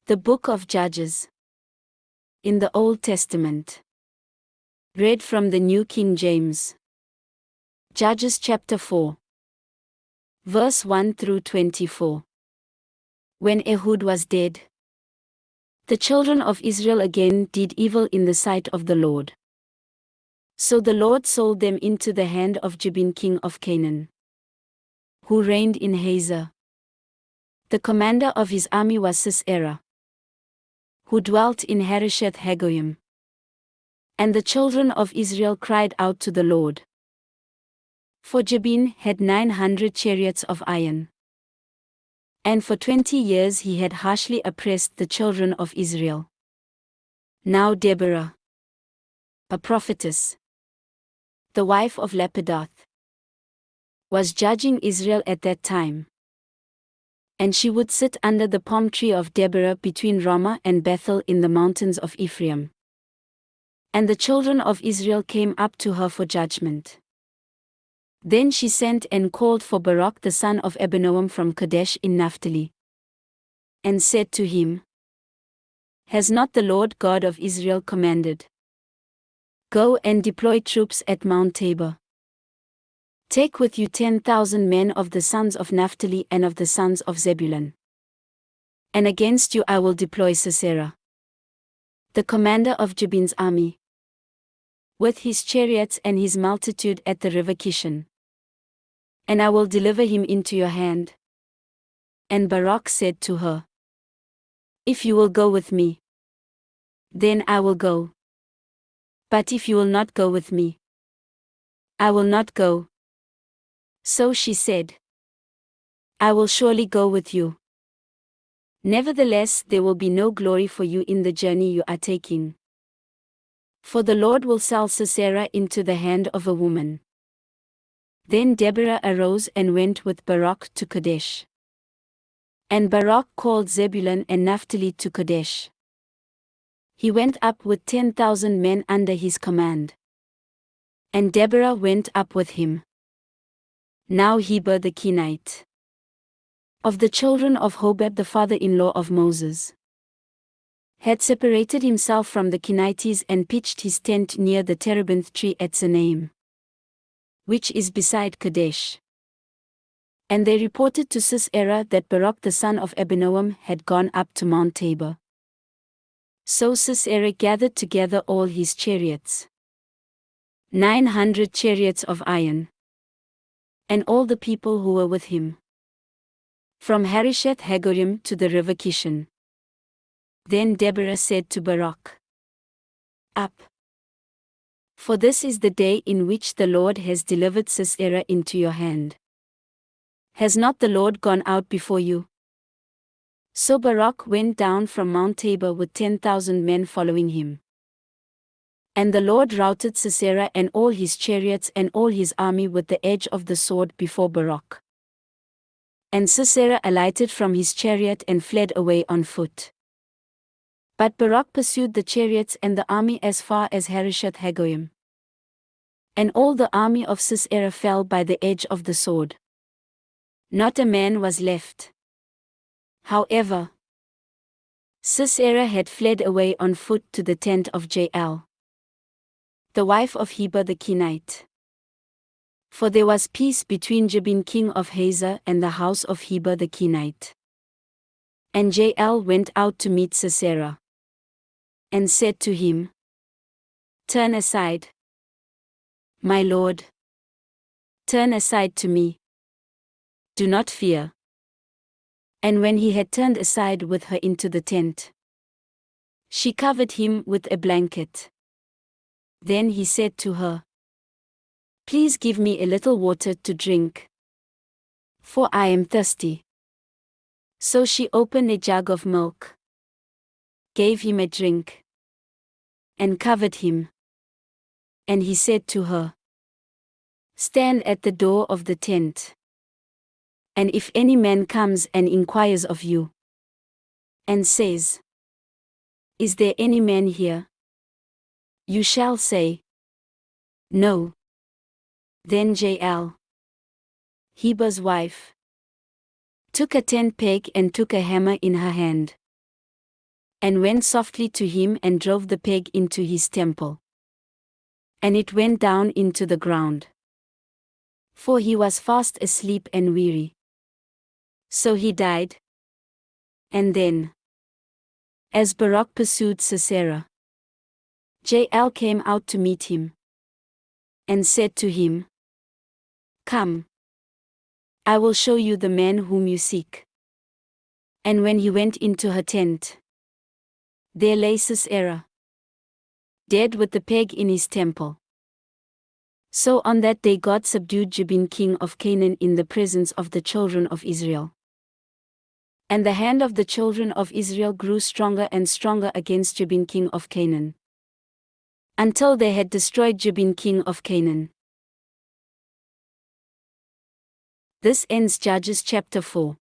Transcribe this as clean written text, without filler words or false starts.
The Book of Judges. In the Old Testament. Read from the New King James. Judges chapter 4. Verse 1 through 24. When Ehud was dead, the children of Israel again did evil in the sight of the Lord. So the Lord sold them into the hand of Jabin king of Canaan, who reigned in Hazor. The commander of his army was Sisera, who dwelt in Harosheth Hagoyim. And the children of Israel cried out to the Lord. For Jabin had 900 chariots of iron. And for 20 years he had harshly oppressed the children of Israel. Now Deborah, a prophetess, the wife of Lapidoth, was judging Israel at that time. And she would sit under the palm tree of Deborah between Ramah and Bethel in the mountains of Ephraim. And the children of Israel came up to her for judgment. Then she sent and called for Barak the son of Abinoam from Kadesh in Naphtali, and said to him, Has not the Lord God of Israel commanded? Go and deploy troops at Mount Tabor. Take with you 10,000 men of the sons of Naphtali and of the sons of Zebulun. And against you I will deploy Sisera, the commander of Jabin's army, with his chariots and his multitude at the river Kishon. And I will deliver him into your hand. And Barak said to her, If you will go with me, then I will go. But if you will not go with me, I will not go. So she said, I will surely go with you. Nevertheless, there will be no glory for you in the journey you are taking. For the Lord will sell Sisera into the hand of a woman. Then Deborah arose and went with Barak to Kadesh. And Barak called Zebulun and Naphtali to Kadesh. He went up with 10,000 men under his command. And Deborah went up with him. Now Heber the Kenite, of the children of Hobab the father-in-law of Moses, had separated himself from the Kenites and pitched his tent near the terebinth tree at Zanaim, which is beside Kadesh. And they reported to Sisera that Barak the son of Abinoam had gone up to Mount Tabor. So Sisera gathered together all his chariots, 900 chariots of iron, and all the people who were with him, from Harosheth Hagoyim to the river Kishon. Then Deborah said to Barak, Up! For this is the day in which the Lord has delivered Sisera into your hand. Has not the Lord gone out before you? So Barak went down from Mount Tabor with 10,000 men following him. And the Lord routed Sisera and all his chariots and all his army with the edge of the sword before Barak. And Sisera alighted from his chariot and fled away on foot. But Barak pursued the chariots and the army as far as Harosheth Hagoyim. And all the army of Sisera fell by the edge of the sword. Not a man was left. However, Sisera had fled away on foot to the tent of Jael, the wife of Heber the Kenite. For there was peace between Jabin king of Hazor and the house of Heber the Kenite. And Jael went out to meet Sisera, and said to him, Turn aside, my lord. Turn aside to me. Do not fear. And when he had turned aside with her into the tent, she covered him with a blanket. Then he said to her, Please give me a little water to drink, for I am thirsty. So she opened a jug of milk, gave him a drink, and covered him. And he said to her, Stand at the door of the tent. And if any man comes and inquires of you, and says, Is there any man here? You shall say, No. Then Jael, Heber's wife, took a tent peg and took a hammer in her hand. and went softly to him and drove the peg into his temple. And it went down into the ground. For he was fast asleep and weary. So he died. And then, as Barak pursued Sisera, Jael came out to meet him, and said to him, "Come, I will show you the man whom you seek." And when he went into her tent, there lay Sisera, dead with the peg in his temple. So on that day God subdued Jabin king of Canaan in the presence of the children of Israel. And the hand of the children of Israel grew stronger and stronger against Jabin king of Canaan, until they had destroyed Jabin king of Canaan. This ends Judges chapter 4.